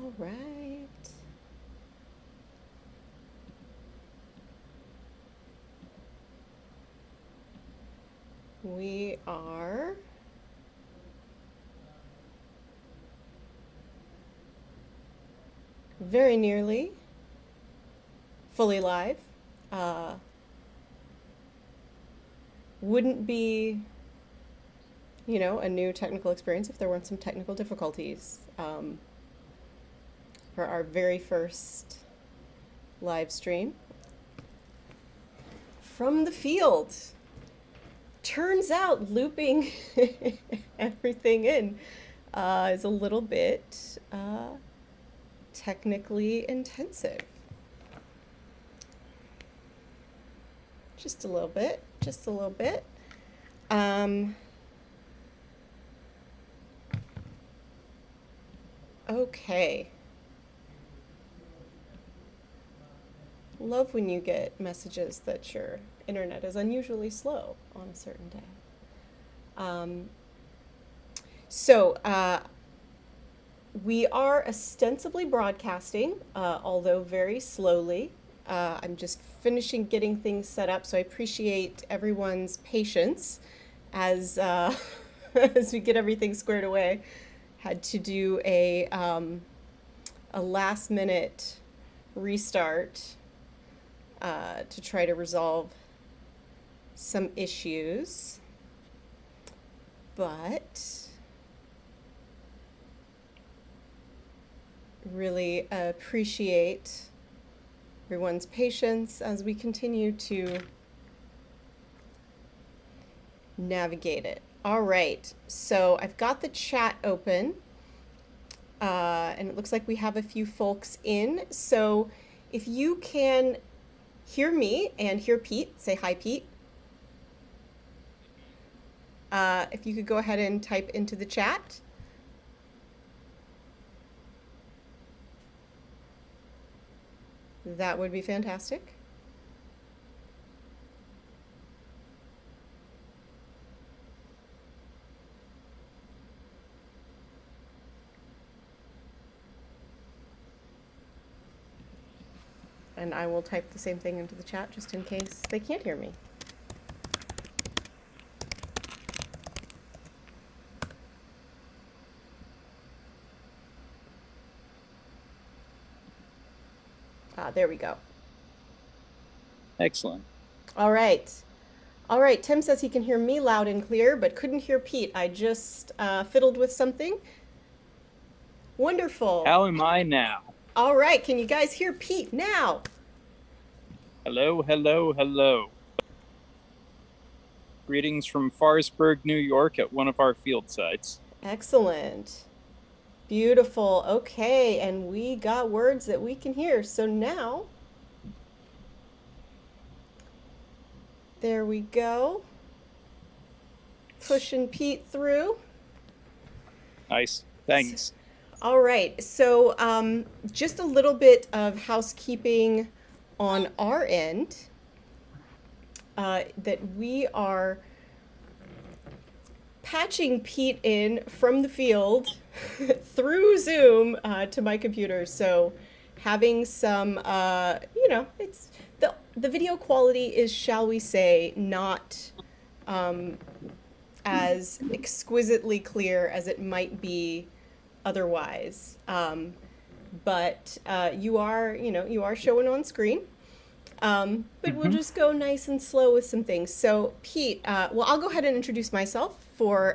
All right. We are very nearly fully live. Uh, wouldn't be, a new technical experience if there weren't some technical difficulties for our very first live stream from the field. Turns out looping everything in is a little bit technically intensive. Just a little bit, just a little bit. Okay. Love when you get messages that your internet is unusually slow on a certain day. We are ostensibly broadcasting, although very slowly. I'm just finishing getting things set up, so I appreciate everyone's patience as as we get everything squared away. Had to do a last minute restart to try to resolve some issues, but really appreciate everyone's patience as we continue to navigate it. All right, so I've got the chat open, and it looks like we have a few folks in. So if you can hear me and hear Pete, say hi, Pete. If you could go ahead and type into the chat. That would be fantastic. And I will type the same thing into the chat just in case they can't hear me. There we go. Excellent. All right. All right, Tim says he can hear me loud and clear, but couldn't hear Pete. I just fiddled with something. Wonderful. How am I now? All right, can you guys hear Pete now? Hello, hello, hello. Greetings from Forestburg, New York at one of our field sites. Excellent. Beautiful. Okay, and we got words that we can hear. So now, there we go. Pushing Pete through. Nice. Thanks. All right. So just a little bit of housekeeping on our end, that we are patching Pete in from the field through Zoom to my computer. So having some, it's the video quality is, shall we say, not as exquisitely clear as it might be otherwise. But you are showing on screen. But we'll just go nice and slow with some things. So Pete, I'll go ahead and introduce myself for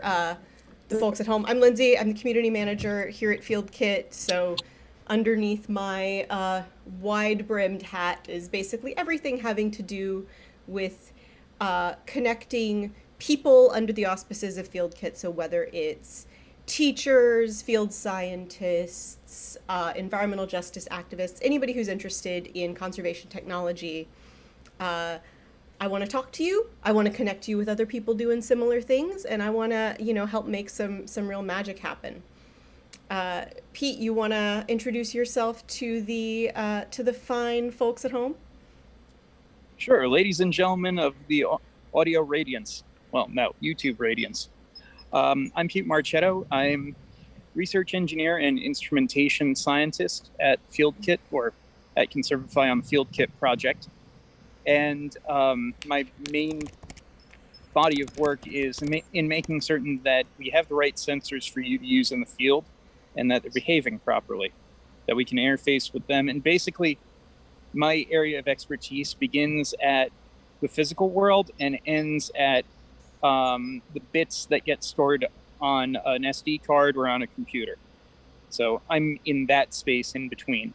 the folks at home. I'm Lindsay. I'm the community manager here at FieldKit. So underneath my wide-brimmed hat is basically everything having to do with connecting people under the auspices of FieldKit. So whether it's teachers, field scientists, environmental justice activists, anybody who's interested in conservation technology, I want to talk to you. I want to connect you with other people doing similar things, and I want to, help make some real magic happen. Pete, you want to introduce yourself to the fine folks at home? Sure, ladies and gentlemen of the audio radiance. Well, no, YouTube radiance. I'm Pete Marchetto. I'm research engineer and instrumentation scientist at FieldKit, or at Conservify on the FieldKit project. And my main body of work is in making certain that we have the right sensors for you to use in the field and that they're behaving properly, that we can interface with them. And basically, my area of expertise begins at the physical world and ends at the bits that get stored on an SD card or on a computer. So I'm in that space in between.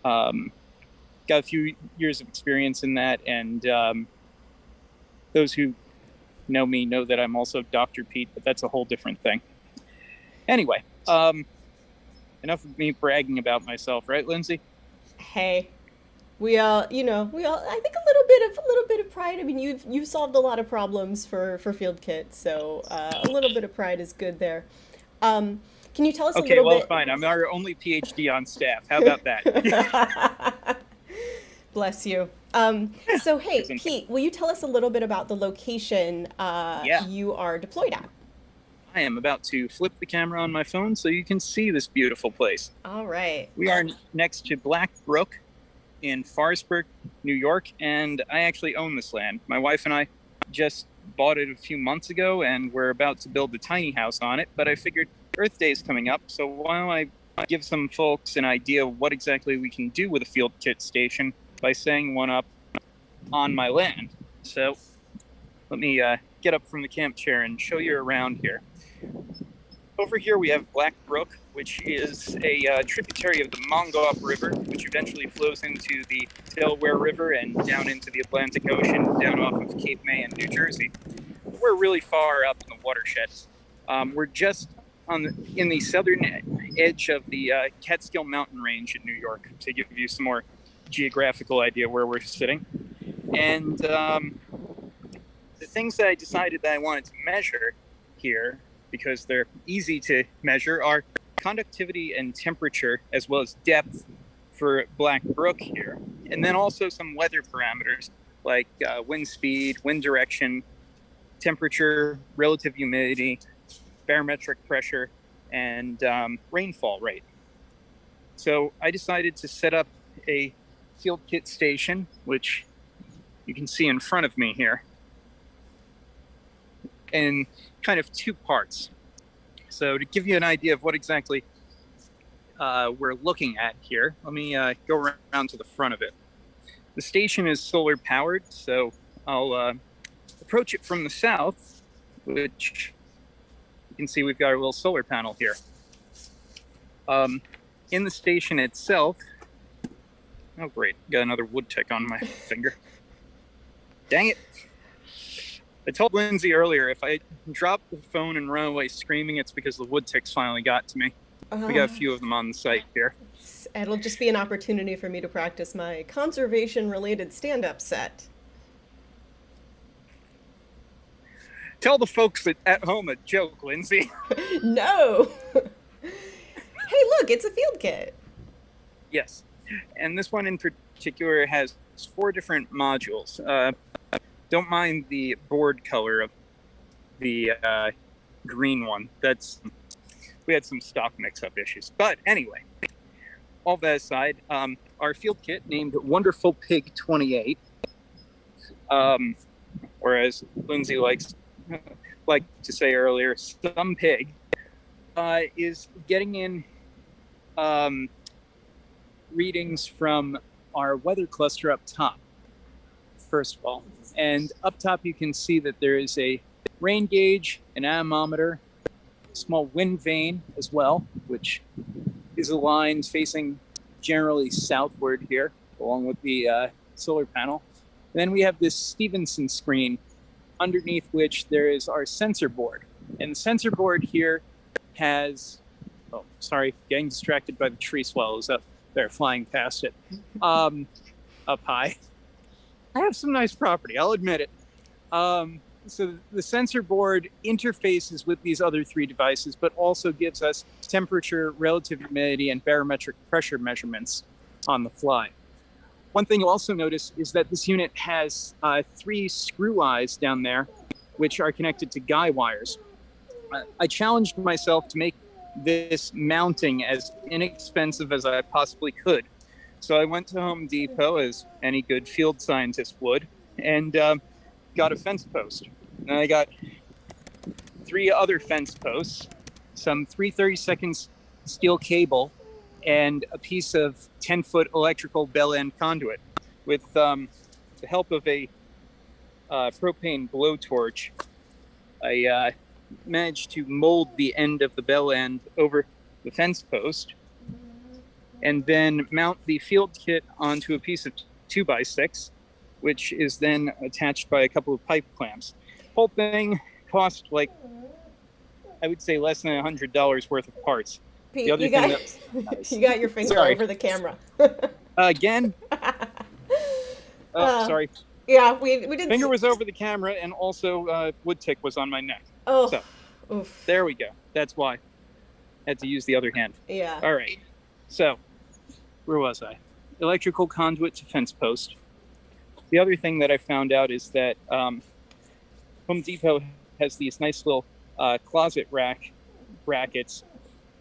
Got a few years of experience in that, and those who know me know that I'm also Dr. Pete, but that's a whole different thing. Anyway, enough of me bragging about myself, right, Lindsay? Hey, we all, I think a little bit of pride. I mean, you've solved a lot of problems for FieldKit, so a little bit of pride is good there. Can you tell us a little bit? Okay, well, fine. I'm our only PhD on staff. How about that? Bless you. So, hey, Pete, will you tell us a little bit about the location you are deployed at? I am about to flip the camera on my phone so you can see this beautiful place. All right. We are next to Black Brook in Forestburg, New York, and I actually own this land. My wife and I just bought it a few months ago, and we're about to build a tiny house on it, but I figured Earth Day is coming up, so why don't I give some folks an idea of what exactly we can do with a FieldKit station by setting one up on my land. So let me get up from the camp chair and show you around here. Over here we have Black Brook, which is a tributary of the Mongauk River, which eventually flows into the Delaware River and down into the Atlantic Ocean, down off of Cape May in New Jersey. We're really far up in the watershed. We're just in the southern edge of the Catskill Mountain Range in New York, to give you some more geographical idea where we're sitting. And the things that I decided that I wanted to measure here, because they're easy to measure, are conductivity and temperature, as well as depth for Black Brook here. And then also some weather parameters like wind speed, wind direction, temperature, relative humidity, barometric pressure, and rainfall rate. So I decided to set up a FieldKit station, which you can see in front of me here, in kind of two parts. So to give you an idea of what exactly we're looking at here, let me go around to the front of it. The station is solar powered, so I'll approach it from the south, which you can see we've got a little solar panel here. In the station itself, oh great, got another wood tick on my finger. Dang it. I told Lindsay earlier, if I drop the phone and run away screaming, it's because the wood ticks finally got to me. We got a few of them on the site here. It'll just be an opportunity for me to practice my conservation-related stand-up set. Tell the folks at home a joke, Lindsay. No! Hey, look, it's a FieldKit. Yes. And this one in particular has 4 different modules. Don't mind the board color of the green one. We had some stock mix-up issues. But anyway, all that aside, our FieldKit named Wonderful Pig 28, whereas Lindsay liked to say earlier, some pig, is getting in readings from our weather cluster up top, first of all. And up top you can see that there is a rain gauge, an anemometer, a small wind vane as well, which is aligned facing generally southward here, along with the solar panel. And then we have this Stevenson screen, underneath which there is our sensor board. And the sensor board here has, oh, sorry, getting distracted by the tree swallows up there flying past it, up high. I have some nice property, I'll admit it. So the sensor board interfaces with these other 3 devices, but also gives us temperature, relative humidity, and barometric pressure measurements on the fly. One thing you'll also notice is that this unit has 3 screw eyes down there, which are connected to guy wires. I challenged myself to make this mounting as inexpensive as I possibly could. So I went to Home Depot, as any good field scientist would, and got a fence post. And I got 3 other fence posts, some 3/32 steel cable, and a piece of 10-foot electrical bell end conduit. With the help of a propane blowtorch, I managed to mold the end of the bell end over the fence post, and then mount the FieldKit onto a piece of 2x6, which is then attached by a couple of pipe clamps. Whole thing cost, like, I would say less than $100 worth of parts. Pete, The other you thing got, that you got your finger Sorry. over the camera. Again, sorry, Yeah, we didn't. finger was over the camera, and also wood tick was on my neck. Oh, So oof. there we go. That's why I had to use the other hand. Yeah. All right. So where was I? Electrical conduit to fence post. The other thing that I found out is that Home Depot has these nice little closet rack brackets,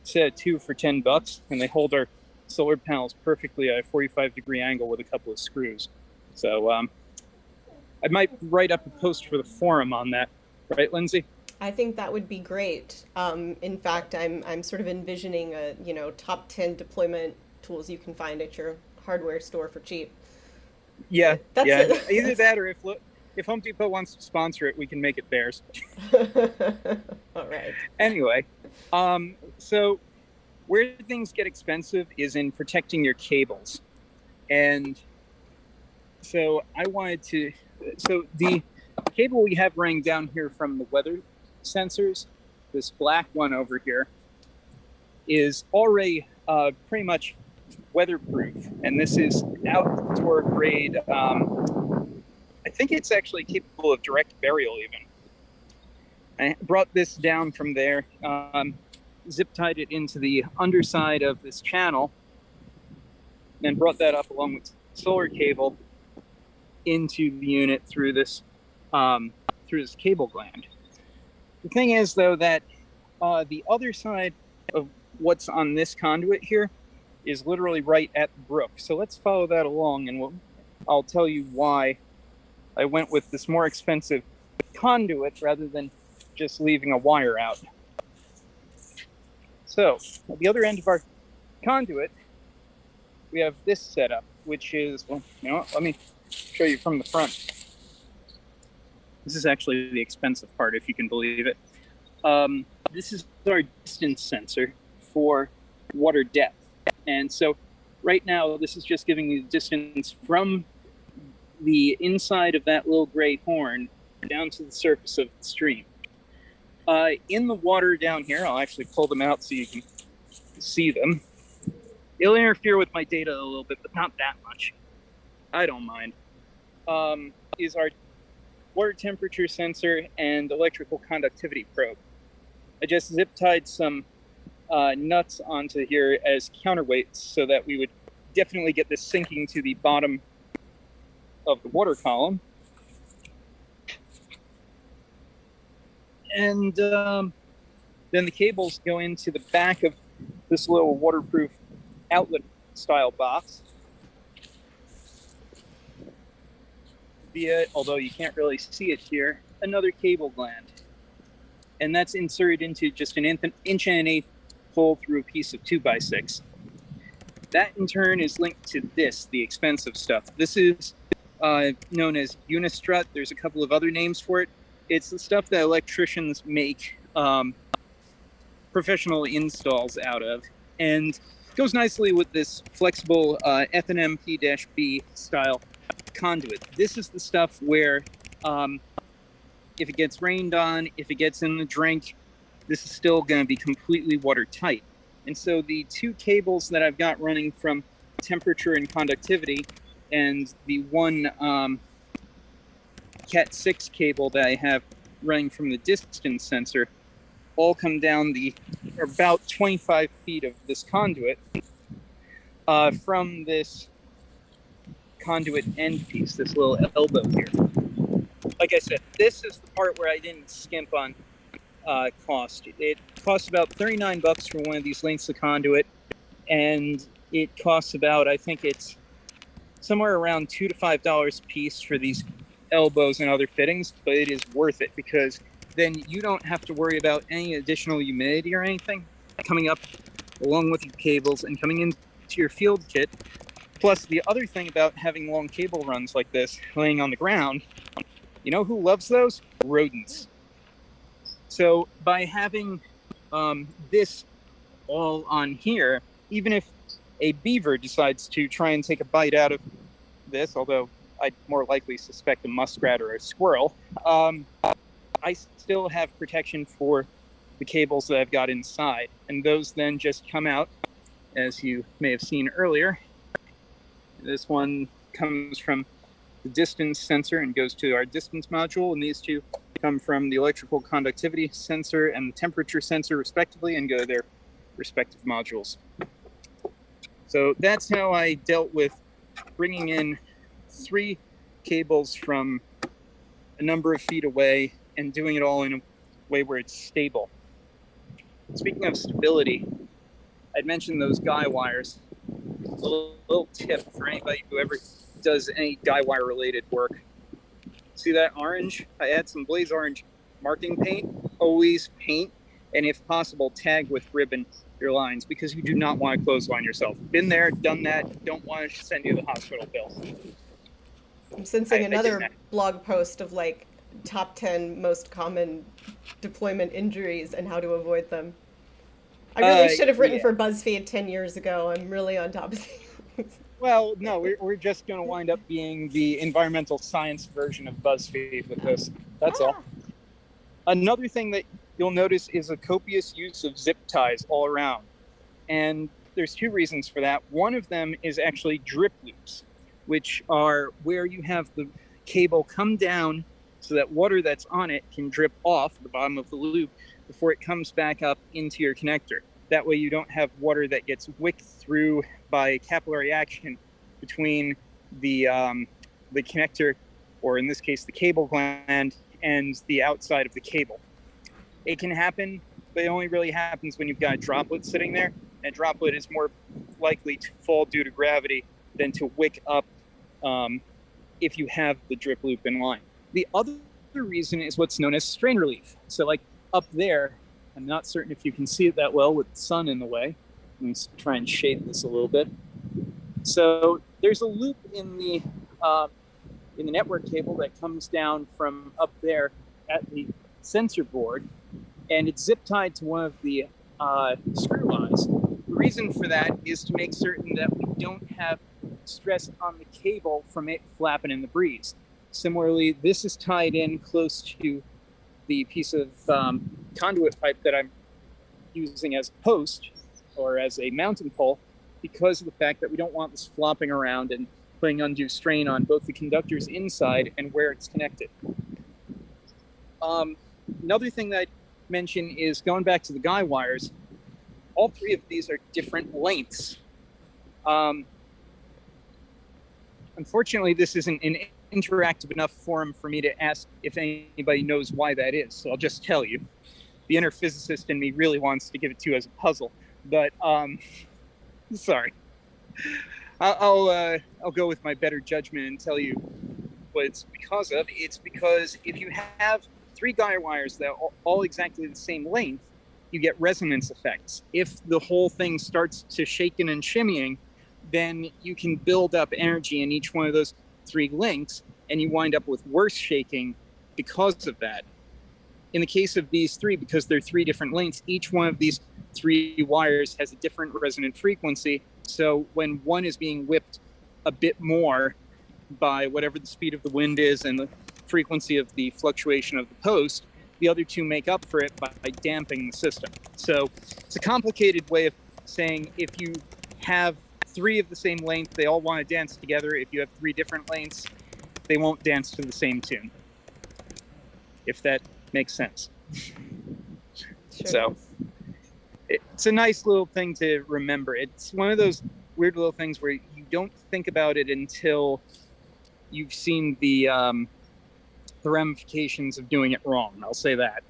set of 2 for $10, and they hold our solar panels perfectly at a 45-degree angle with a couple of screws. So I might write up a post for the forum on that, right, Lindsay? I think that would be great. In fact, I'm sort of envisioning a top 10 deployment tools you can find at your hardware store for cheap. Yeah, That's yeah. it. Either that, or if Home Depot wants to sponsor it, we can make it theirs. All right. Anyway, so where things get expensive is in protecting your cables. And so so the cable we have running down here from the weather sensors, this black one over here, is already pretty much weatherproof. And this is outdoor grade. I think it's actually capable of direct burial even. I brought this down from there, zip tied it into the underside of this channel, and brought that up along with solar cable into the unit through this cable gland. The thing is, though, that the other side of what's on this conduit here is literally right at the brook. So let's follow that along, and I'll tell you why I went with this more expensive conduit rather than just leaving a wire out. So at the other end of our conduit, we have this setup, which is, well, let me show you from the front. This is actually the expensive part, if you can believe it. This is our distance sensor for water depth. And so right now, this is just giving you the distance from the inside of that little gray horn down to the surface of the stream. In the water down here, I'll actually pull them out so you can see them. It'll interfere with my data a little bit, but not that much. I don't mind. Is our water temperature sensor and electrical conductivity probe. I just zip tied some nuts onto here as counterweights so that we would definitely get this sinking to the bottom of the water column. And then the cables go into the back of this little waterproof outlet style box via, although you can't really see it here, another cable gland. And that's inserted into just an 1.1-inch hole through a piece of 2x6. That in turn is linked to this, the expensive stuff. This is known as Unistrut. There's a couple of other names for it. It's the stuff that electricians make professional installs out of, and goes nicely with this flexible FNM-P-B style conduit. This is the stuff where if it gets rained on, if it gets in the drink, this is still going to be completely watertight. And so the 2 cables that I've got running from temperature and conductivity, and the one Cat 6 cable that I have running from the distance sensor, all come down about 25 feet of this conduit from this conduit end piece, this little elbow here. Like I said, this is the part where I didn't skimp on cost. It costs about $39 for one of these lengths of conduit, and it costs about, I think it's somewhere around $2 to $5 a piece for these elbows and other fittings, but it is worth it because then you don't have to worry about any additional humidity or anything coming up along with your cables and coming into your FieldKit. Plus, the other thing about having long cable runs like this laying on the ground, you know who loves those? Rodents. So by having this all on here, even if a beaver decides to try and take a bite out of this, although I'd more likely suspect a muskrat or a squirrel, I still have protection for the cables that I've got inside. And those then just come out, as you may have seen earlier. This one comes from the distance sensor and goes to our distance module, and these two come from the electrical conductivity sensor and the temperature sensor respectively and go to their respective modules. So that's how I dealt with bringing in 3 cables from a number of feet away and doing it all in a way where it's stable. Speaking of stability, I'd mentioned those guy wires. A little tip for anybody who ever does any guy wire related work. See that orange? I add some blaze orange marking paint. Always paint, and if possible, tag with ribbon your lines because you do not want to clothesline yourself. Been there, done that. Don't want to send you the hospital bill. I'm sensing another blog post of like top 10 most common deployment injuries and how to avoid them. I really should have written for BuzzFeed 10 years ago. I'm really on top of things. Well, no, we're just going to wind up being the environmental science version of BuzzFeed with this. That's all. Another thing that you'll notice is a copious use of zip ties all around. And there's 2 reasons for that. One of them is actually drip loops, which are where you have the cable come down so that water that's on it can drip off the bottom of the loop before it comes back up into your connector. That way you don't have water that gets wicked through by capillary action between the connector, or in this case, the cable gland, and the outside of the cable. It can happen, but it only really happens when you've got a droplet sitting there. And a droplet is more likely to fall due to gravity than to wick up if you have the drip loop in line. The other reason is what's known as strain relief. So like up there, I'm not certain if you can see it that well with the sun in the way. Let me try and shade this a little bit. So there's a loop in the network cable that comes down from up there at the sensor board, and it's zip tied to one of the screw eyes. The reason for that is to make certain that we don't have stress on the cable from it flapping in the breeze. Similarly, this is tied in close to the piece of conduit pipe that I'm using as a post or as a mounting pole because of the fact that we don't want this flopping around and putting undue strain on both the conductors inside and where it's connected. Another thing that I'd mention is going back to the guy wires. All 3 of these are different lengths. Unfortunately, this isn't an interactive enough forum for me to ask if anybody knows why that is. So I'll just tell you. The inner physicist in me really wants to give it to you as a puzzle, but sorry. I'll go with my better judgment and tell you what it's because of. It's because if you have 3 guy wires that are all exactly the same length, you get resonance effects. If the whole thing starts to shaking and shimmying, then you can build up energy in each one of those 3 links, and you wind up with worse shaking because of that. In the case of these 3, because they're 3 different lengths, each one of these 3 wires has a different resonant frequency. So when one is being whipped a bit more by whatever the speed of the wind is and the frequency of the fluctuation of the post, the other 2 make up for it by damping the system. So it's a complicated way of saying if you have 3 of the same length, they all want to dance together. If you have 3 different lengths, they won't dance to the same tune. If that makes sense. Sure. So it's a nice little thing to remember. It's one of those weird little things where you don't think about it until you've seen the ramifications of doing it wrong. I'll say that.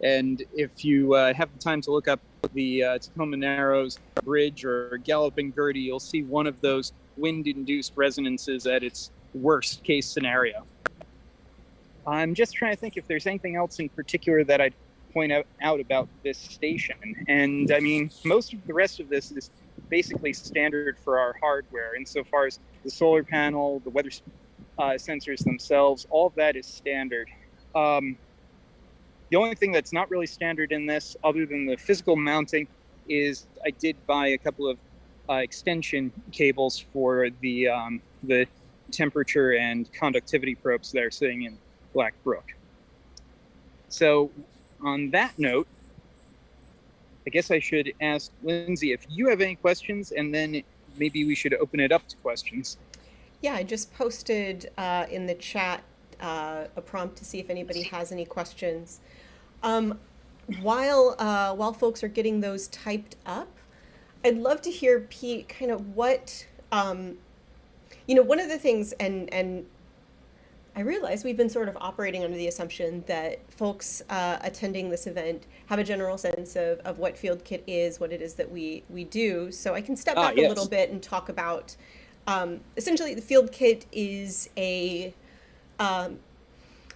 And if you have the time to look up the Tacoma Narrows Bridge or Galloping Gertie, you'll see one of those wind-induced resonances at its worst case scenario. I'm just trying to think if there's anything else in particular that I'd point out about this station. And I mean, most of the rest of this is basically standard for our hardware, insofar as the solar panel, the weather sensors themselves, all of that is standard. The only thing that's not really standard in this, other than the physical mounting, is I did buy a couple of extension cables for the temperature and conductivity probes that are sitting in Black Brook. So on that note, I guess I should ask Lindsay if you have any questions, and then maybe we should open it up to questions. Yeah, I just posted in the chat a prompt to see if anybody has any questions. While folks are getting those typed up, I'd love to hear, Pete, kind of what, one of the things, and I realize we've been sort of operating under the assumption that folks attending this event have a general sense of what FieldKit is, what it is that we do. So I can step back a little bit and talk about, essentially the FieldKit is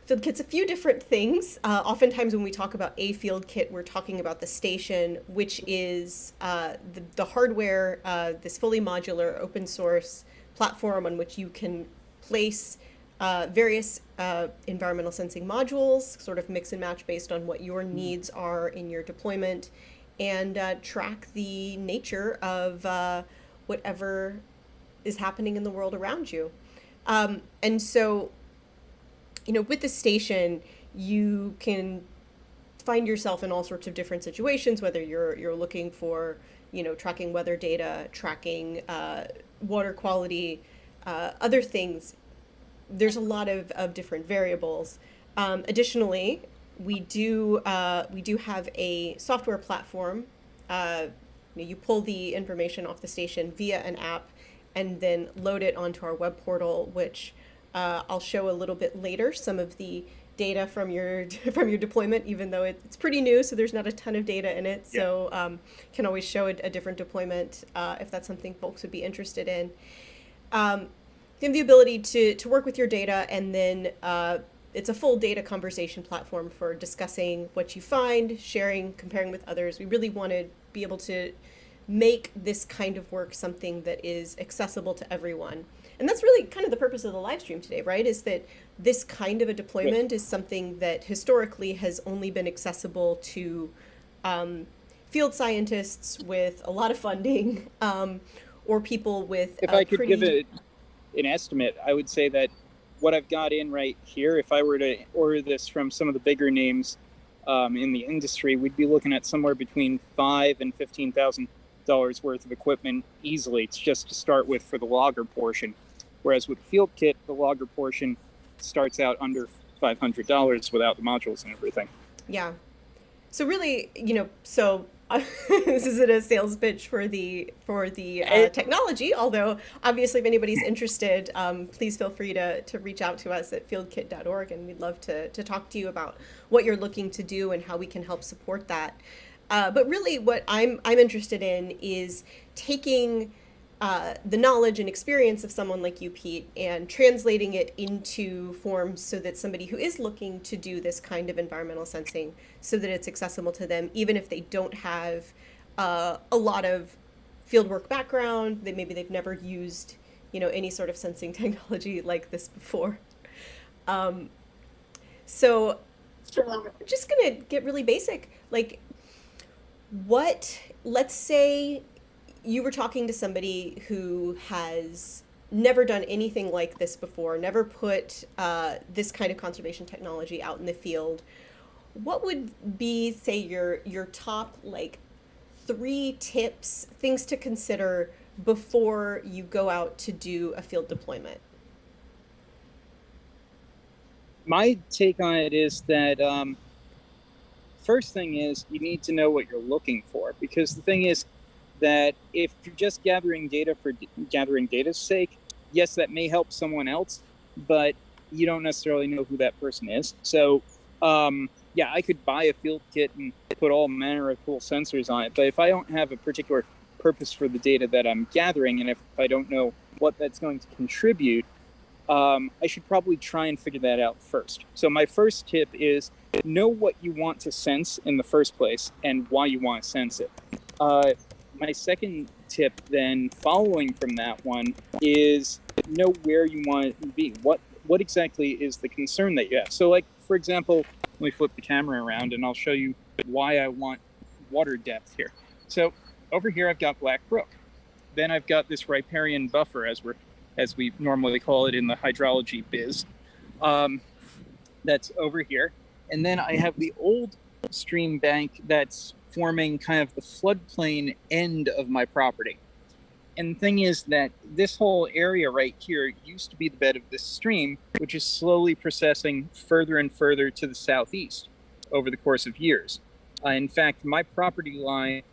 FieldKit's a few different things. Oftentimes when we talk about a FieldKit, we're talking about the station, which is the hardware, this fully modular open source platform on which you can place various environmental sensing modules, sort of mix and match based on what your needs are in your deployment, and track the nature of whatever is happening in the world around you. And so, with the station, you can find yourself in all sorts of different situations, whether you're looking for, tracking weather data, tracking water quality, other things. There's a lot of different variables. Additionally, we do have a software platform. You pull the information off the station via an app and then load it onto our web portal, which I'll show a little bit later, some of the data from your deployment, even though it's pretty new, so there's not a ton of data in it. So can always show a different deployment if that's something folks would be interested in. You have the ability to work with your data, and then it's a full data conversation platform for discussing what you find, sharing, comparing with others. We really want to be able to make this kind of work something that is accessible to everyone. And that's really kind of the purpose of the live stream today, right? Is that this kind of a deployment is something that historically has only been accessible to field scientists with a lot of funding, or people with If I could give it an estimate, I would say that what I've got in right here, if I were to order this from some of the bigger names in the industry, we'd be looking at somewhere between $5,000 and $15,000 worth of equipment easily. It's just to start with for the logger portion. Whereas with FieldKit, the logger portion starts out under $500 without the modules and everything. Yeah. So really, this isn't a sales pitch for the technology, although obviously if anybody's interested, please feel free to reach out to us at fieldkit.org, and we'd love to talk to you about what you're looking to do and how we can help support that. But really what I'm interested in is taking the knowledge and experience of someone like you, Pete, and translating it into forms so that somebody who is looking to do this kind of environmental sensing, so that it's accessible to them, even if they don't have a lot of fieldwork background, that maybe they've never used, any sort of sensing technology like this before. So I'm just gonna get really basic. Like, let's say you were talking to somebody who has never done anything like this before, never put this kind of conservation technology out in the field. What would be, say, your top 3 tips, things to consider before you go out to do a field deployment? My take on it is that first thing is you need to know what you're looking for, because the thing is that if you're just gathering data for gathering data's sake, yes, that may help someone else, but you don't necessarily know who that person is. So yeah, I could buy a field kit and put all manner of cool sensors on it. But if I don't have a particular purpose for the data that I'm gathering, and if I don't know what that's going to contribute, I should probably try and figure that out first. So my first tip is know what you want to sense in the first place and why you want to sense it. My second tip then, following from that one, is know where you want it to be. What exactly is the concern that you have? So, like, for example, let me flip the camera around and I'll show you why I want water depth here. So over here I've got Black Brook. Then I've got this riparian buffer, as we normally call it in the hydrology biz. That's over here. And then I have the old stream bank that's forming kind of the floodplain end of my property. And the thing is that this whole area right here used to be the bed of this stream, which is slowly processing further and further to the southeast over the course of years. In fact, my property line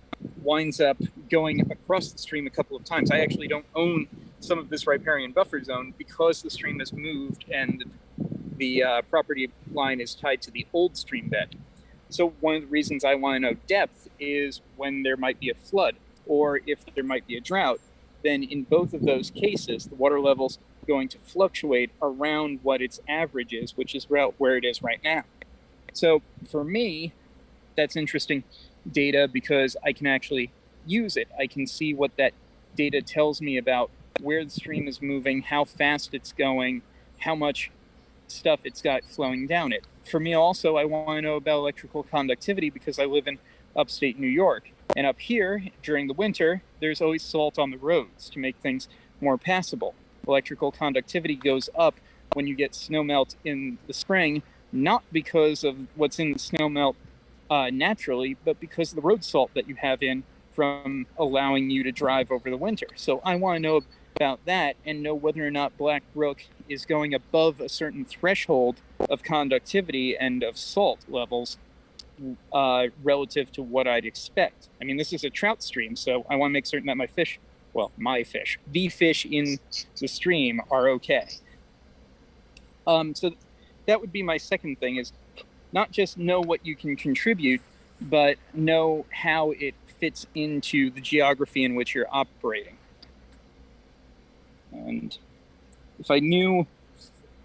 winds up going across the stream a couple of times. I actually don't own some of this riparian buffer zone because the stream has moved and the property line is tied to the old stream bed. So one of the reasons I want to know depth is when there might be a flood or if there might be a drought, then in both of those cases, the water level's going to fluctuate around what its average is, which is about where it is right now. So for me, that's interesting data because I can actually use it. I can see what that data tells me about where the stream is moving, how fast it's going, how much stuff it's got flowing down it. For me also, I want to know about electrical conductivity because I live in upstate New York. And up here, during the winter, there's always salt on the roads to make things more passable. Electrical conductivity goes up when you get snowmelt in the spring, not because of what's in the snowmelt naturally, but because of the road salt that you have in from allowing you to drive over the winter. So I want to know about that and know whether or not Black Brook is going above a certain threshold of conductivity and of salt levels relative to what I'd expect. I mean, this is a trout stream, so I want to make certain that the fish in the stream are okay. So that would be my second thing, is not just know what you can contribute, but know how it fits into the geography in which you're operating. And if I knew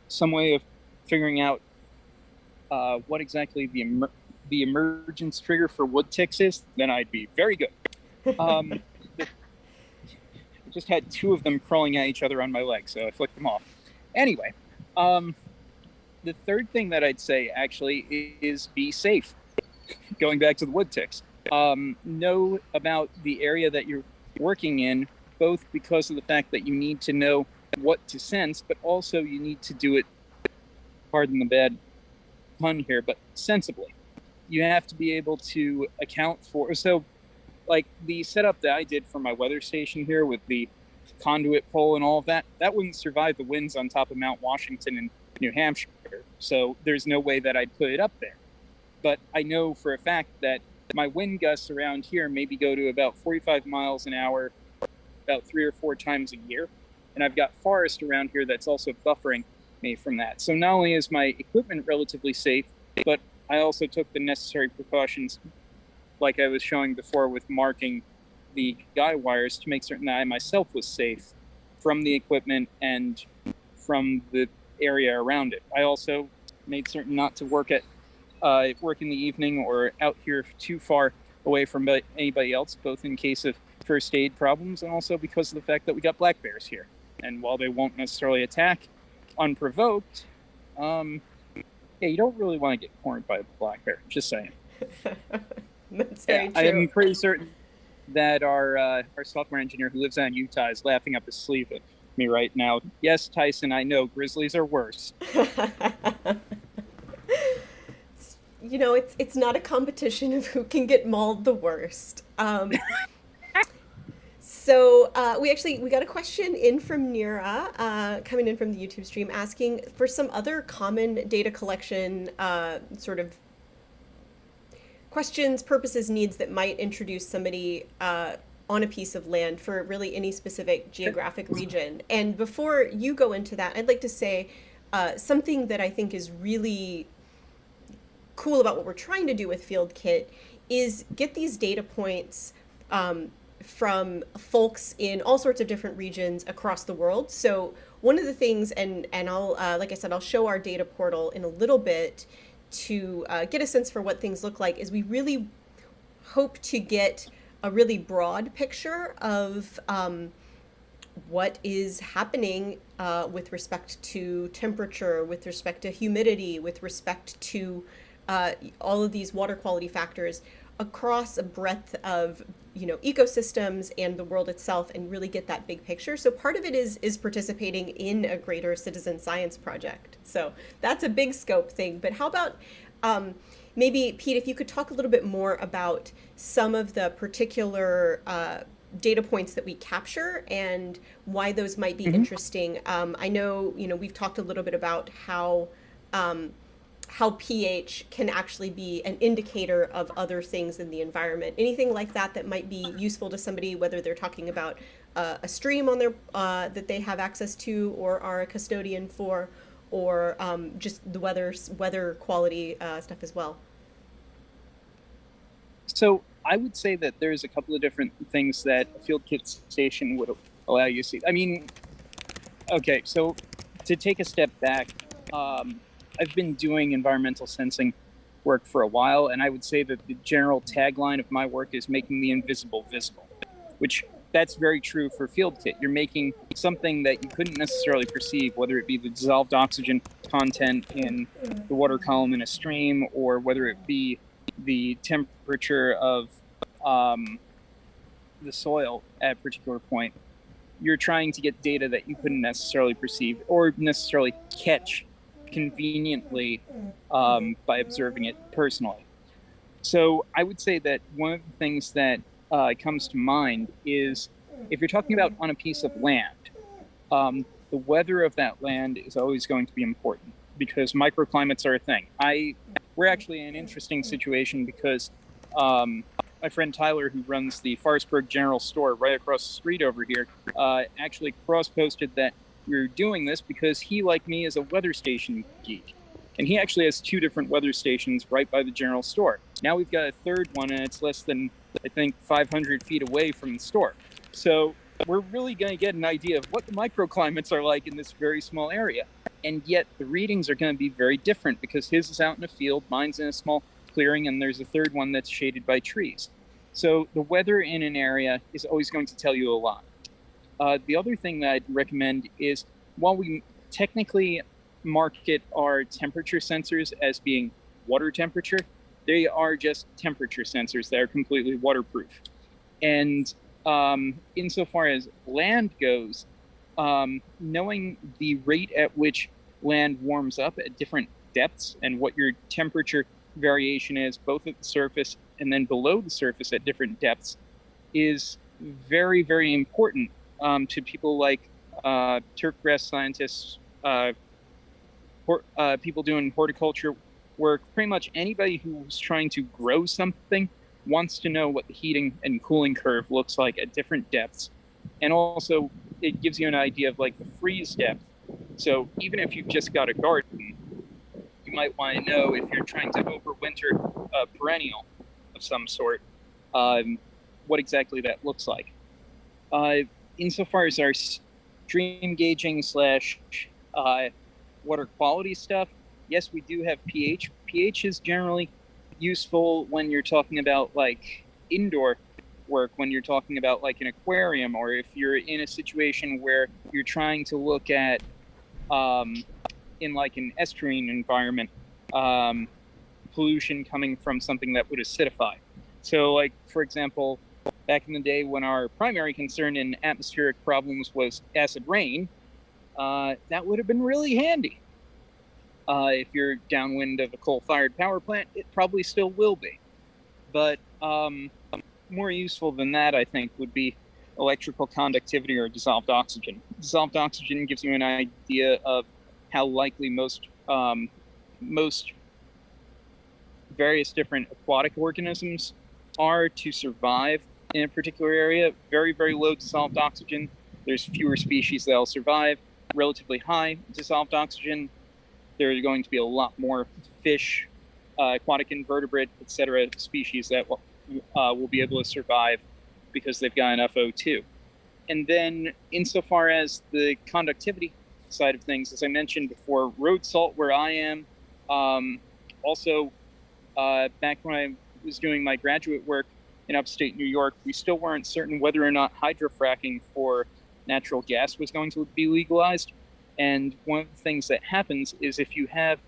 some way of figuring out what exactly the emergence trigger for wood ticks is, then I'd be very good. I just had two of them crawling at each other on my leg, so I flicked them off. Anyway, the third thing that I'd say actually is be safe. Going back to the wood ticks, know about the area that you're working in, both because of the fact that you need to know what to sense, but also you need to do it, pardon the bad pun here, but sensibly. You have to be able to account for, so like the setup that I did for my weather station here with the conduit pole and all of that wouldn't survive the winds on top of Mount Washington in New Hampshire. So there's no way that I'd put it up there. But I know for a fact that my wind gusts around here maybe go to about 45 miles an hour about 3 or 4 times a year. And I've got forest around here that's also buffering me from that. So not only is my equipment relatively safe, but I also took the necessary precautions, like I was showing before with marking the guy wires, to make certain that I myself was safe from the equipment and from the area around it. I also made certain not to work in the evening or out here too far away from anybody else, both in case of first aid problems and also because of the fact that we got black bears here. And while they won't necessarily attack unprovoked, you don't really want to get cornered by a black bear. Just saying. That's very true. I'm pretty certain that our software engineer who lives out in Utah is laughing up his sleeve at me right now. Yes, Tyson, I know grizzlies are worse. It's not a competition of who can get mauled the worst. So we got a question in from Nira, coming in from the YouTube stream, asking for some other common data collection sort of questions, purposes, needs that might introduce somebody on a piece of land for really any specific geographic region. And before you go into that, I'd like to say something that I think is really cool about what we're trying to do with FieldKit is get these data points from folks in all sorts of different regions across the world. So one of the things, and I'll like I said, I'll show our data portal in a little bit to get a sense for what things look like, is we really hope to get a really broad picture of what is happening with respect to temperature, with respect to humidity, with respect to all of these water quality factors across a breadth of ecosystems and the world itself, and really get that big picture. So part of it is participating in a greater citizen science project. So that's a big scope thing. But how about maybe, Pete, if you could talk a little bit more about some of the particular data points that we capture and why those might be interesting. I know, we've talked a little bit about how pH can actually be an indicator of other things in the environment. Anything like that might be useful to somebody, whether they're talking about a stream on their that they have access to or are a custodian for, or just the weather quality stuff as well. So I would say that there's a couple of different things that a FieldKit station would allow you to see. I mean, okay, so to take a step back, I've been doing environmental sensing work for a while, and I would say that the general tagline of my work is making the invisible visible, which that's very true for FieldKit. You're making something that you couldn't necessarily perceive, whether it be the dissolved oxygen content in the water column in a stream, or whether it be the temperature of the soil at a particular point. You're trying to get data that you couldn't necessarily perceive or necessarily catch conveniently by observing it personally. So I would say that one of the things that comes to mind is, if you're talking about on a piece of land, the weather of that land is always going to be important, because microclimates are a thing. We're actually in an interesting situation because my friend Tyler, who runs the Forestburg General Store right across the street over here, actually cross-posted that we're doing this because he, like me, is a weather station geek. And he actually has 2 different weather stations right by the general store. Now we've got a third one, and it's less than, I think, 500 feet away from the store. So we're really going to get an idea of what the microclimates are like in this very small area. And yet the readings are going to be very different, because his is out in a field, mine's in a small clearing, and there's a third one that's shaded by trees. So the weather in an area is always going to tell you a lot. The other thing that I'd recommend is, while we technically market our temperature sensors as being water temperature, they are just temperature sensors that are completely waterproof. And insofar as land goes, knowing the rate at which land warms up at different depths and what your temperature variation is, both at the surface and then below the surface at different depths, is very, very important to people like turfgrass scientists, people doing horticulture work. Pretty much anybody who's trying to grow something wants to know what the heating and cooling curve looks like at different depths. And also, it gives you an idea of like the freeze depth. So even if you've just got a garden, you might want to know, if you're trying to overwinter a perennial of some sort, what exactly that looks like. Insofar as our stream gauging / water quality stuff, yes, we do have pH. pH is generally useful when you're talking about like indoor work, when you're talking about like an aquarium, or if you're in a situation where you're trying to look at in like an estuarine environment, pollution coming from something that would acidify. So like, for example, back in the day when our primary concern in atmospheric problems was acid rain, that would have been really handy. If you're downwind of a coal-fired power plant, it probably still will be. But more useful than that, I think, would be electrical conductivity or dissolved oxygen. Dissolved oxygen gives you an idea of how likely most various different aquatic organisms are to survive in a particular area. Very, very low dissolved oxygen, there's fewer species that'll survive. Relatively high dissolved oxygen, there are going to be a lot more fish aquatic invertebrate, etc. species that will be able to survive because they've got enough O2. And then insofar as the conductivity side of things, as I mentioned before, road salt where I am, also back when I was doing my graduate work in upstate New York, we still weren't certain whether or not hydrofracking for natural gas was going to be legalized. And one of the things that happens is if you have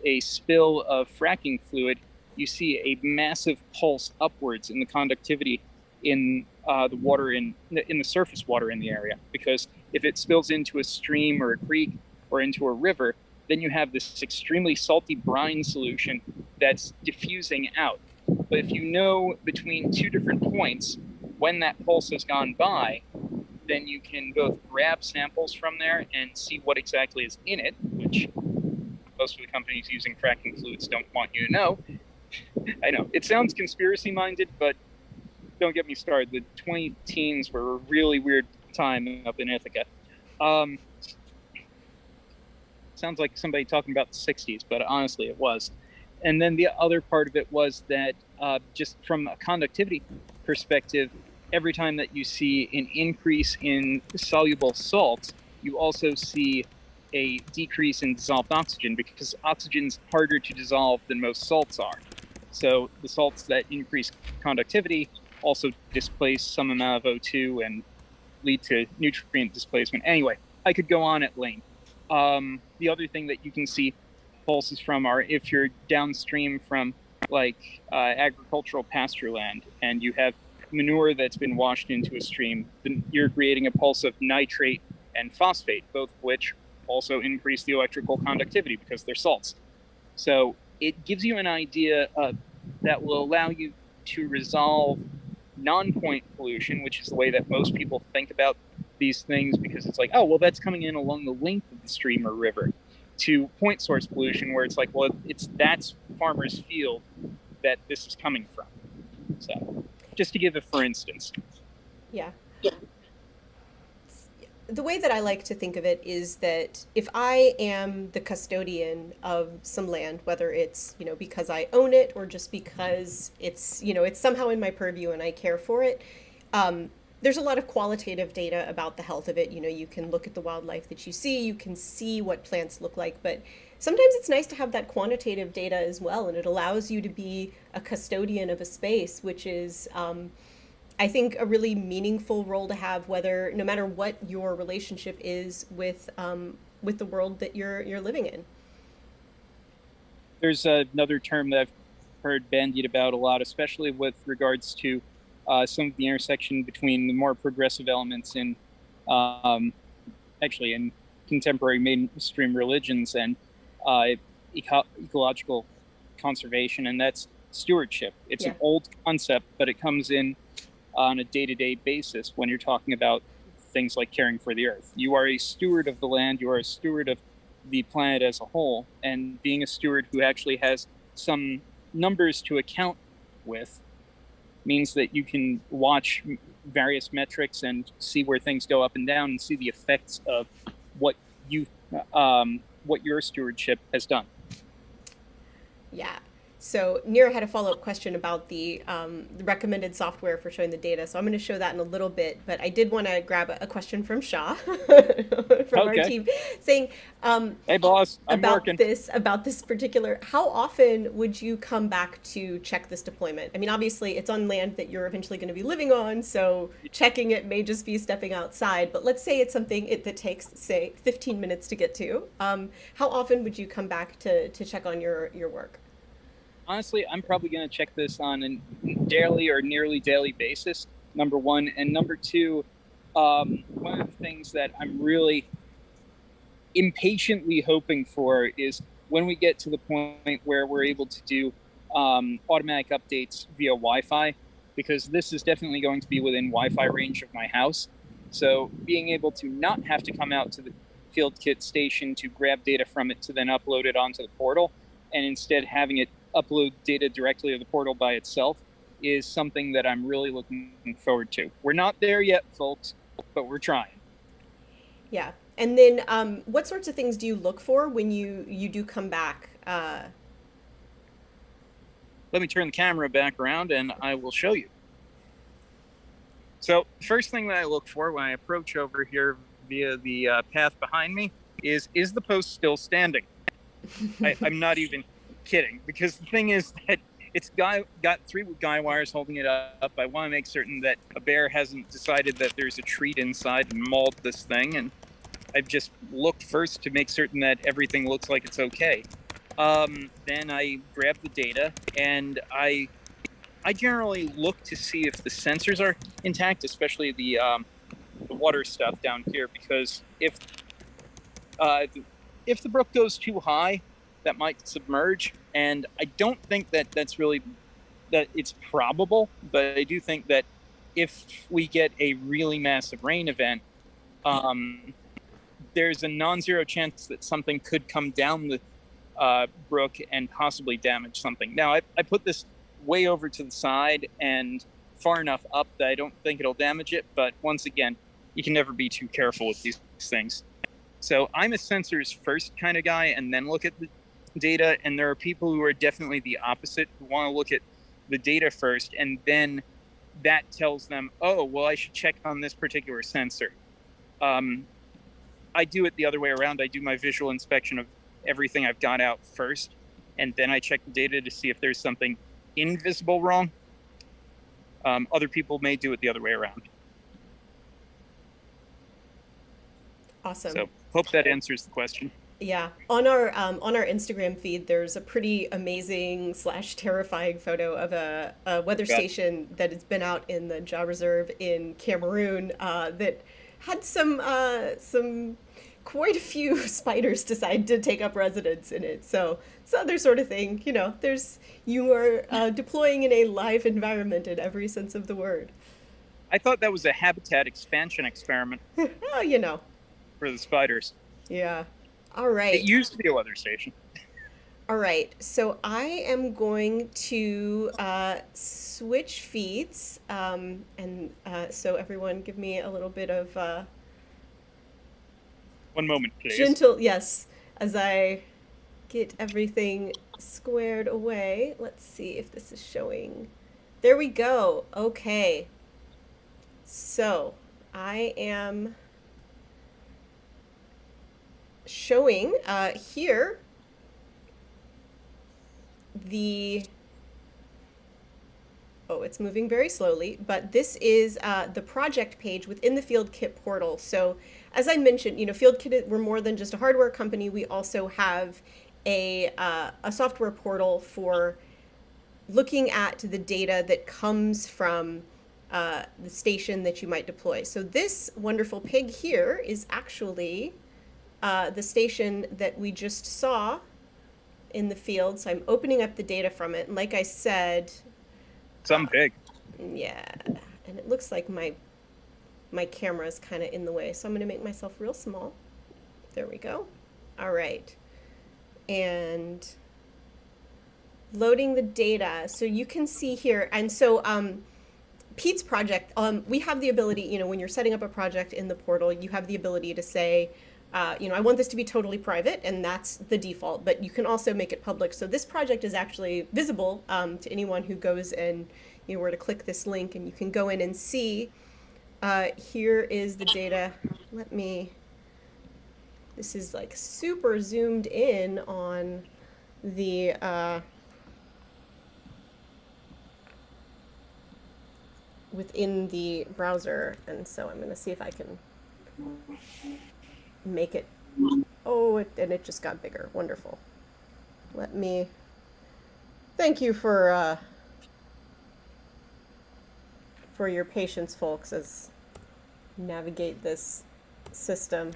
a spill of fracking fluid, you see a massive pulse upwards in the conductivity in the water in the surface water in the area. Because if it spills into a stream or a creek or into a river, then you have this extremely salty brine solution that's diffusing out. But if you know between two different points when that pulse has gone by, then you can both grab samples from there and see what exactly is in it, which most of the companies using fracking fluids don't want you to know. I know, it sounds conspiracy-minded, but don't get me started. The 2010s were a really weird time up in Ithaca. Sounds like somebody talking about the 60s, but honestly it was. And then the other part of it was that just from a conductivity perspective, every time that you see an increase in soluble salts, you also see a decrease in dissolved oxygen because oxygen's harder to dissolve than most salts are. So the salts that increase conductivity also displace some amount of O2 and lead to nutrient displacement. Anyway, I could go on at length. The other thing that you can see pulses from are if you're downstream from like agricultural pasture land and you have manure that's been washed into a stream, then you're creating a pulse of nitrate and phosphate, both of which also increase the electrical conductivity because they're salts. So it gives you an idea that will allow you to resolve non-point pollution, which is the way that most people think about these things, because it's like, oh, well, that's coming in along the length of the stream or river, to point source pollution, where it's like, well, that's farmer's field that this is coming from. So just to give it for instance. Yeah. The way that I like to think of it is that if I am the custodian of some land, whether it's, because I own it or just because it's somehow in my purview and I care for it, there's a lot of qualitative data about the health of it. You can look at the wildlife that you see, you can see what plants look like, but sometimes it's nice to have that quantitative data as well, and it allows you to be a custodian of a space, which is, I think, a really meaningful role to have, no matter what your relationship is with the world that you're living in. There's another term that I've heard bandied about a lot, especially with regards to some of the intersection between the more progressive elements in actually in contemporary mainstream religions and ecological conservation, and that's stewardship. It's an old concept, but it comes in on a day-to-day basis when you're talking about things like caring for the earth. You are a steward of the land, you are a steward of the planet as a whole, and being a steward who actually has some numbers to account with means that you can watch various metrics and see where things go up and down and see the effects of what your stewardship has done. Yeah. So Nira had a follow-up question about the recommended software for showing the data. So I'm going to show that in a little bit, but I did want to grab a question from Shah from our team saying, "Hey boss, I'm working." About this particular, how often would you come back to check this deployment? I mean, obviously it's on land that you're eventually going to be living on, so checking it may just be stepping outside, but let's say it's something that takes, say, 15 minutes to get to. How often would you come back to check on your work? Honestly, I'm probably going to check this on a daily or nearly daily basis, number one. And number two, one of the things that I'm really impatiently hoping for is when we get to the point where we're able to do automatic updates via Wi-Fi, because this is definitely going to be within Wi-Fi range of my house. So being able to not have to come out to the FieldKit station to grab data from it to then upload it onto the portal, and instead having it upload data directly to the portal by itself is something that I'm really looking forward to. We're not there yet, folks, but we're trying. Yeah. And then what sorts of things do you look for when you do come back? let me turn the camera back around and I will show you. So first thing that I look for when I approach over here via the path behind me is the post still standing? I'm not even kidding, because the thing is that it's got 3 guy wires holding it up. I want to make certain that a bear hasn't decided that there's a treat inside and mauled this thing, and I've just looked first to make certain that everything looks like it's okay. Then I grab the data, and I generally look to see if the sensors are intact, especially the water stuff down here, because if the brook goes too high, that might submerge. And I don't think that it's probable, but I do think that if we get a really massive rain event, there's a non-zero chance that something could come down the brook and possibly damage something. Now, I put this way over to the side and far enough up that I don't think it'll damage it, but once again, you can never be too careful with these things. So I'm a sensors first kind of guy and then look at the data, and there are people who are definitely the opposite, who want to look at the data first, and then that tells them, oh, well, I should check on this particular sensor. I do it the other way around. I do my visual inspection of everything I've got out first, and then I check the data to see if there's something invisible wrong. Other people may do it the other way around. Awesome. So hope that answers the question. Yeah, on our Instagram feed, there's a pretty amazing / terrifying photo of a weather station that has been out in the Jaw Reserve in Cameroon that had some quite a few spiders decide to take up residence in it. So it's other sort of thing, you know. You are deploying in a live environment in every sense of the word. I thought that was a habitat expansion experiment. Oh, you know. For the spiders. Yeah. All right. It used to be a weather station. All right. So I am going to switch feeds, and so everyone, give me a little bit of 1 moment, please. Gentle, yes, as I get everything squared away. Let's see if this is showing. There we go. Okay. So I am showing here it's moving very slowly, but this is the project page within the FieldKit portal. So as I mentioned, you know, FieldKit, we're more than just a hardware company. We also have a software portal for looking at the data that comes from the station that you might deploy. So this wonderful pig here is actually the station that we just saw in the field. So I'm opening up the data from it. And like I said, some big. Yeah, and it looks like my camera is kind of in the way. So I'm going to make myself real small. There we go. All right. And loading the data. So you can see here. And so Pete's project, we have the ability, you know, when you're setting up a project in the portal, you have the ability to say, you know, I want this to be totally private, and that's the default, but you can also make it public. So this project is actually visible to anyone who goes and, you know, were to click this link, and you can go in and see, here is the data. This is like super zoomed in on the, within the browser, and so I'm going to see if I can make it. And it just got bigger. Wonderful. Thank you for your patience, folks, as navigate this system.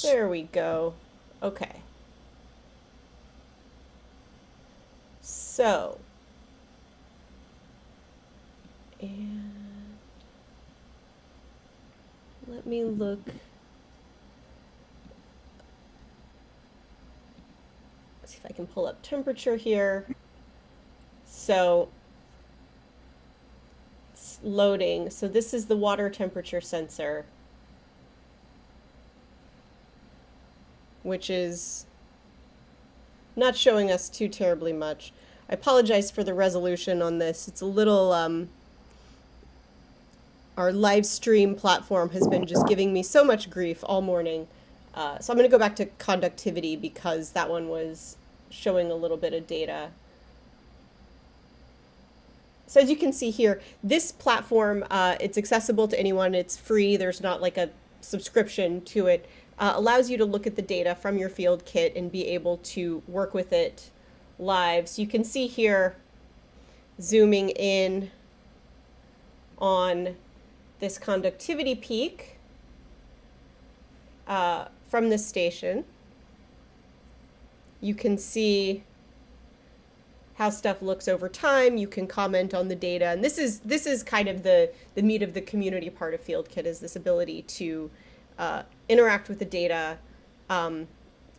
There we go. Okay. So, and let me look. See if I can pull up temperature here. So, let's it's loading. So this is the water temperature sensor, which is not showing us too terribly much. I apologize for the resolution on this. It's a little, our live stream platform has been just giving me so much grief all morning. So I'm going to go back to conductivity because that one was showing a little bit of data. So as you can see here, this platform, it's accessible to anyone. It's free. There's not like a subscription to it. Allows you to look at the data from your FieldKit and be able to work with it live. So you can see here, zooming in on this conductivity peak from this station. You can see how stuff looks over time. You can comment on the data, and this is kind of the meat of the community part of FieldKit, is this ability to interact with the data,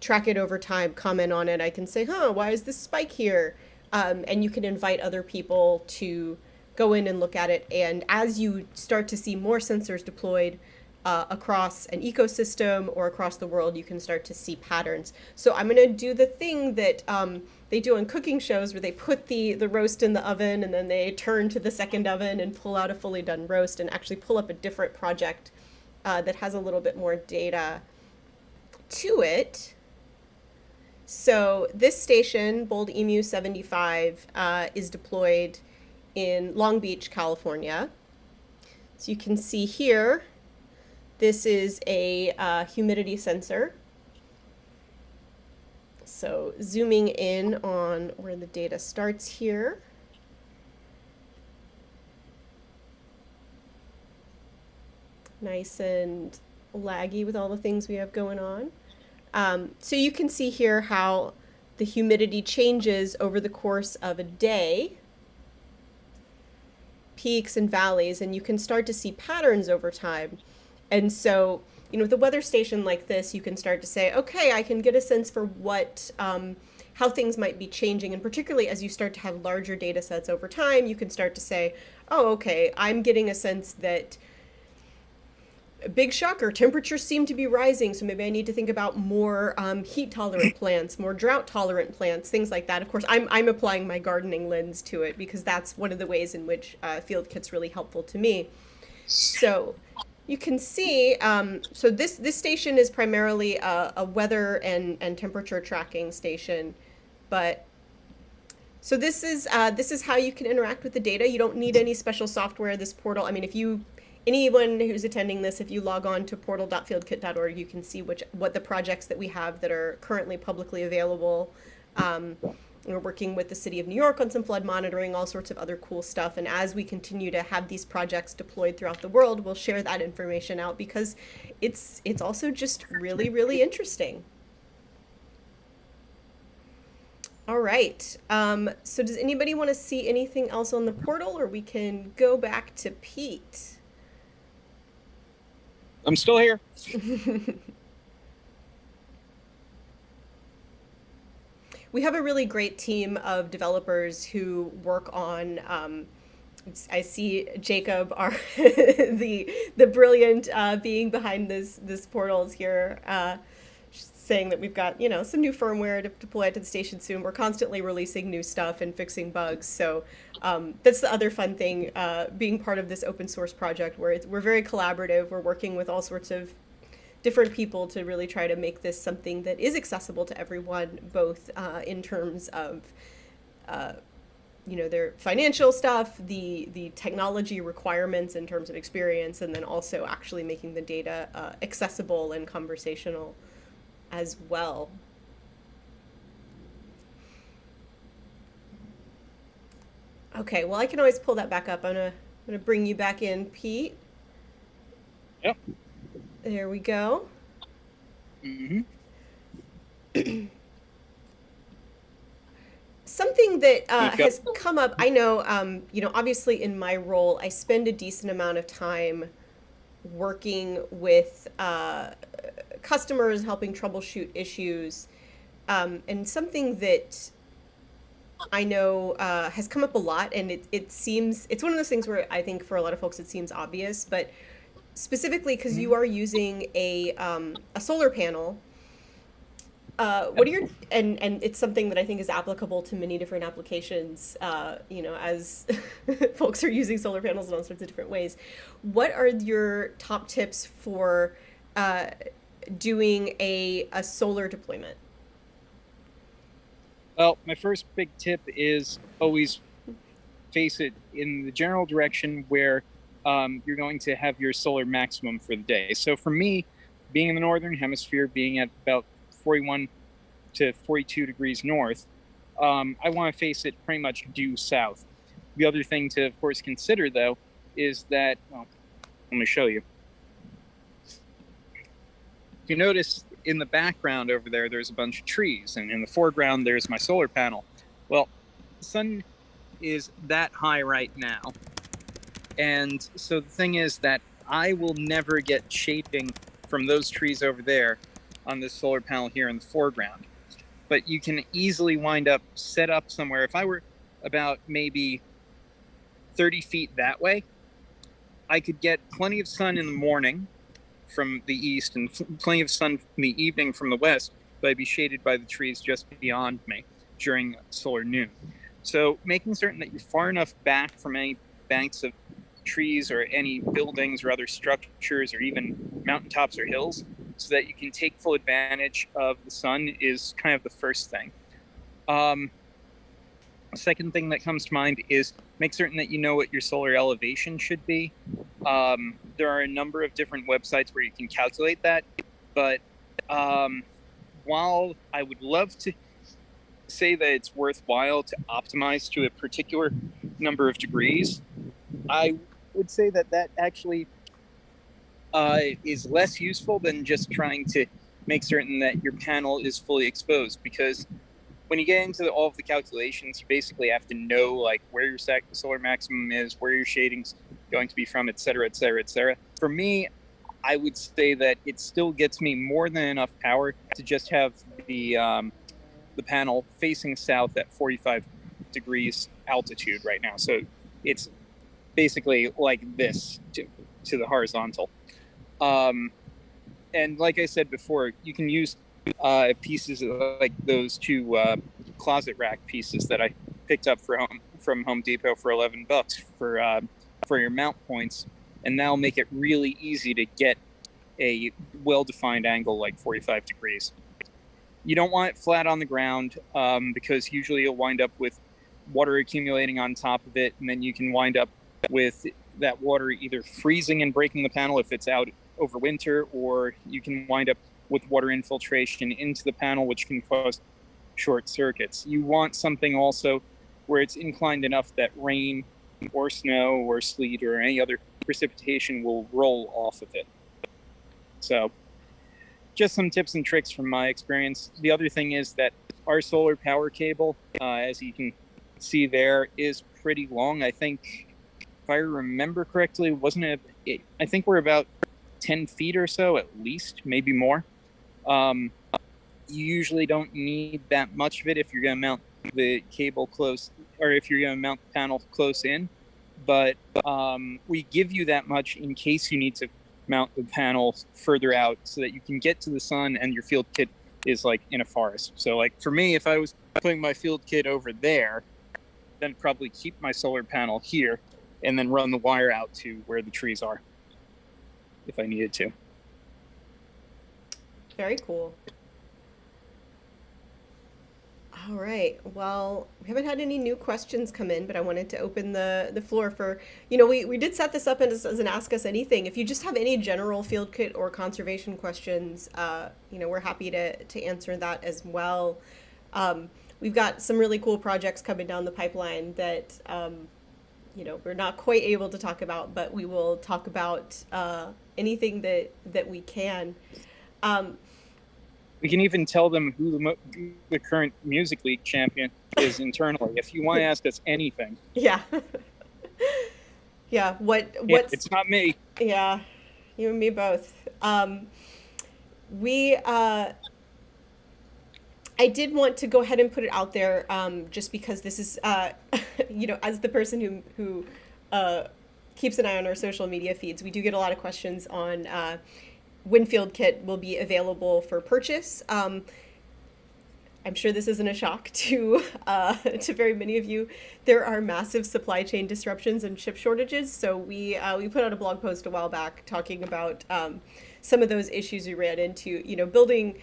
track it over time, comment on it. I can say, why is this spike here? And you can invite other people to go in and look at it. And as you start to see more sensors deployed across an ecosystem or across the world, you can start to see patterns. So I'm going to do the thing that they do on cooking shows, where they put the roast in the oven and then they turn to the second oven and pull out a fully done roast, and actually pull up a different project that has a little bit more data to it. So this station, Bold Emu 75, is deployed in Long Beach, California. So you can see here, this is a humidity sensor. So zooming in on where the data starts here. Nice and laggy with all the things we have going on. So you can see here how the humidity changes over the course of a day, peaks and valleys, and you can start to see patterns over time. And so, with a weather station like this, you can start to say, okay, I can get a sense for what, how things might be changing. And particularly as you start to have larger data sets over time, you can start to say, oh, okay, I'm getting a sense that, big shocker, temperatures seem to be rising, so maybe I need to think about more heat-tolerant plants, more drought-tolerant plants, things like that. Of course, I'm applying my gardening lens to it because that's one of the ways in which FieldKit's really helpful to me. So you can see, so this station is primarily a weather and temperature tracking station, but so this is how you can interact with the data. You don't need any special software. This portal, I mean, anyone who's attending this, if you log on to portal.fieldkit.org, you can see what the projects that we have that are currently publicly available. We're working with the City of New York on some flood monitoring, all sorts of other cool stuff. And as we continue to have these projects deployed throughout the world, we'll share that information out because it's also just really, really interesting. All right. So does anybody want to see anything else on the portal, or we can go back to Pete? I'm still here. We have a really great team of developers who work on, I see Jacob, the brilliant being behind this portal is here, saying that we've got, some new firmware to deploy to the station soon. We're constantly releasing new stuff and fixing bugs. So that's the other fun thing, being part of this open source project, where we're very collaborative. We're working with all sorts of different people to really try to make this something that is accessible to everyone, both in terms of their financial stuff, the technology requirements in terms of experience, and then also actually making the data accessible and conversational as well. Okay, well, I can always pull that back up. I'm gonna bring you back in, Pete. Yep. There we go. Mm-hmm. Something that has come up, I know, obviously in my role, I spend a decent amount of time working with customers, helping troubleshoot issues. And something that I know has come up a lot, and it seems it's one of those things where I think for a lot of folks it seems obvious, but specifically because you are using a solar panel. What are your and it's something that I think is applicable to many different applications. As folks are using solar panels in all sorts of different ways. What are your top tips for doing a solar deployment? Well, my first big tip is always face it in the general direction where you're going to have your solar maximum for the day. So for me, being in the northern hemisphere, being at about 41 to 42 degrees north, I want to face it pretty much due south. The other thing to, of course, consider, though, is that, well, let me show you. If you notice in the background over there, there's a bunch of trees, and in the foreground, there's my solar panel. Well, the sun is that high right now. And so the thing is that I will never get shading from those trees over there on this solar panel here in the foreground. But you can easily wind up set up somewhere. If I were about maybe 30 feet that way, I could get plenty of sun in the morning from the east and plenty of sun in the evening from the west, but I'd be shaded by the trees just beyond me during solar noon. So making certain that you're far enough back from any banks of trees or any buildings or other structures or even mountaintops or hills so that you can take full advantage of the sun is kind of the first thing. The second thing that comes to mind is make certain that you know what your solar elevation should be. There are a number of different websites where you can calculate that, but while I would love to say that it's worthwhile to optimize to a particular number of degrees, I would say that that actually is less useful than just trying to make certain that your panel is fully exposed, because when you get into all of the calculations, you basically have to know like where your solar maximum is, where your shading's going to be from, et cetera, et cetera, et cetera. For me, I would say that it still gets me more than enough power to just have the panel facing south at 45 degrees altitude right now. So it's basically like this to the horizontal. And like I said before, you can use pieces like those two closet rack pieces that I picked up from Home Depot for $11 for your mount points, and that'll make it really easy to get a well-defined angle like 45 degrees. You don't want it flat on the ground because usually you'll wind up with water accumulating on top of it, and then you can wind up with that water either freezing and breaking the panel if it's out over winter, or you can wind up with water infiltration into the panel, which can cause short circuits. You want something also where it's inclined enough that rain or snow or sleet or any other precipitation will roll off of it. So just some tips and tricks from my experience. The other thing is that our solar power cable, as you can see there, is pretty long. I think, if I remember correctly, wasn't it? I think we're about 10 feet or so, at least, maybe more. You usually don't need that much of it if you're going to mount the cable close, or if you're going to mount the panel close in. But we give you that much in case you need to mount the panel further out so that you can get to the sun and your field kit is like in a forest. So like for me, if I was putting my field kit over there, then probably keep my solar panel here and then run the wire out to where the trees are if I needed to. Very cool. All right. Well, we haven't had any new questions come in, but I wanted to open the floor for, we did set this up as an Ask Us Anything. If you just have any general field kit or conservation questions, we're happy to answer that as well. We've got some really cool projects coming down the pipeline that, we're not quite able to talk about, but we will talk about anything that we can. We can even tell them who the current Music League champion is internally. If you want to ask us anything. Yeah. Yeah. What's It's not me. Yeah. You and me both. I did want to go ahead and put it out there, just because this is, as the person who keeps an eye on our social media feeds, we do get a lot of questions on when FieldKit will be available for purchase. I'm sure this isn't a shock to very many of you. There are massive supply chain disruptions and chip shortages. So we put out a blog post a while back talking about some of those issues we ran into. Building,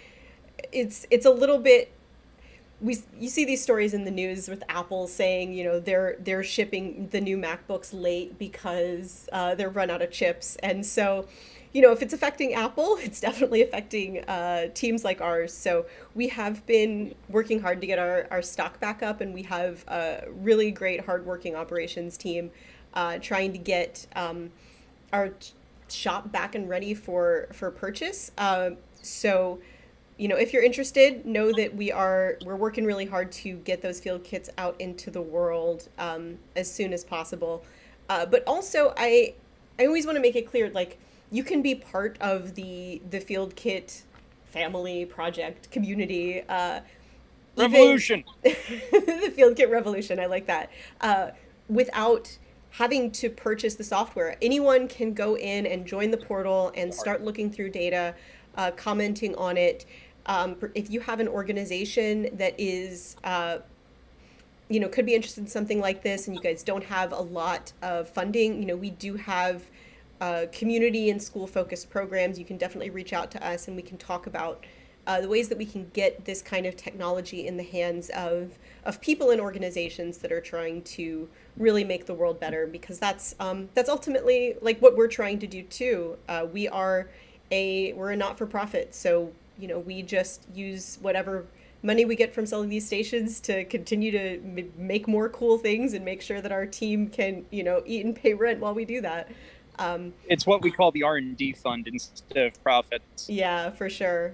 it's a little bit. You see these stories in the news with Apple saying they're shipping the new MacBooks late because they're run out of chips, and so. If it's affecting Apple, it's definitely affecting teams like ours. So we have been working hard to get our stock back up, and we have a really great, hardworking operations team trying to get our shop back and ready for purchase. So, if you're interested, know that we're working really hard to get those field kits out into the world as soon as possible. But also, I always want to make it clear, like, you can be part of the FieldKit family, project, community. Revolution! The FieldKit revolution, I like that. Without having to purchase the software. Anyone can go in and join the portal and start looking through data, commenting on it. If you have an organization that is, could be interested in something like this and you guys don't have a lot of funding, we do have community and school focused programs. You can definitely reach out to us and we can talk about the ways that we can get this kind of technology in the hands of people and organizations that are trying to really make the world better, because that's ultimately like what we're trying to do too. We're a not-for-profit, so we just use whatever money we get from selling these stations to continue to make more cool things and make sure that our team can eat and pay rent while we do that. It's what we call the R&D fund instead of profits. Yeah, for sure.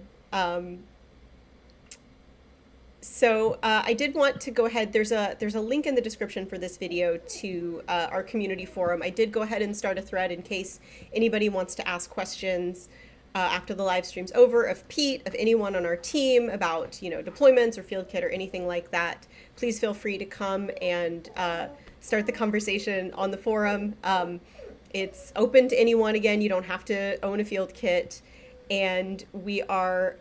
So I did want to go ahead. There's a link in the description for this video to our community forum. I did go ahead and start a thread in case anybody wants to ask questions after the live stream's over of Pete, of anyone on our team about deployments or FieldKit or anything like that. Please feel free to come and start the conversation on the forum. It's open to anyone. Again, you don't have to own a FieldKit, and we're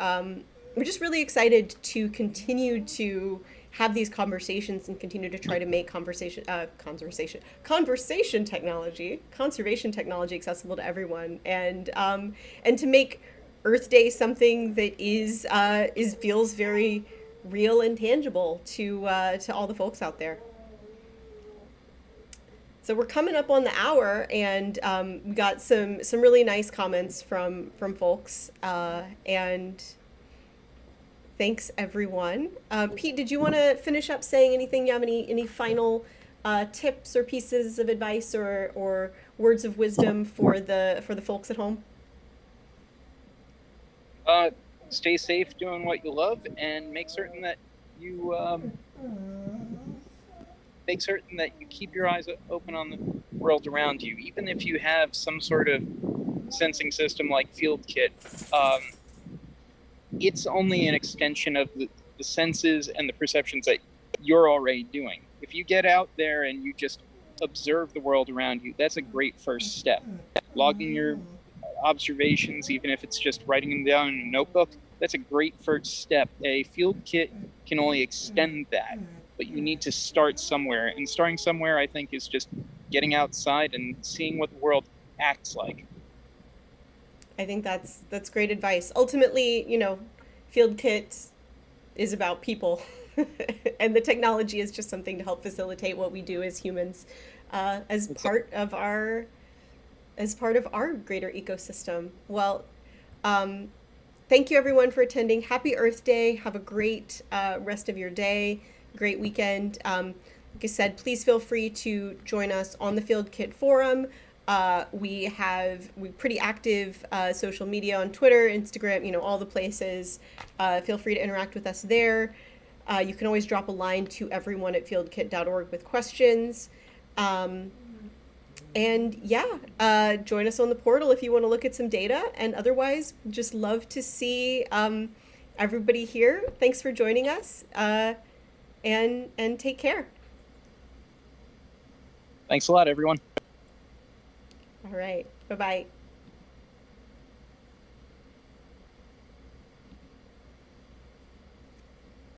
just really excited to continue to have these conversations and continue to try to make conservation technology accessible to everyone, and to make Earth Day something that feels very real and tangible to all the folks out there. So we're coming up on the hour, and we got some really nice comments from folks, and thanks everyone. Pete, did you want to finish up saying anything? You have any final tips or pieces of advice or words of wisdom for the folks at home? Stay safe doing what you love, and make certain that you keep your eyes open on the world around you. Even if you have some sort of sensing system like FieldKit, it's only an extension of the senses and the perceptions that you're already doing. If you get out there and you just observe the world around you, that's a great first step. Logging your observations, even if it's just writing them down in a notebook, that's a great first step. A FieldKit can only extend that, but you need to start somewhere. And starting somewhere, I think, is just getting outside and seeing what the world acts like. I think that's great advice. Ultimately, FieldKit is about people, and the technology is just something to help facilitate what we do as humans, as part of our greater ecosystem. Well, thank you everyone for attending. Happy Earth Day. Have a great rest of your day. Great weekend. Like I said, please feel free to join us on the FieldKit forum. We pretty active social media on Twitter, Instagram, all the places. Feel free to interact with us there. You can always drop a line to everyone@fieldkit.org with questions. And join us on the portal if you want to look at some data. And otherwise, just love to see everybody here, thanks for joining us, and take care. Thanks a lot, everyone. All right. Bye-bye.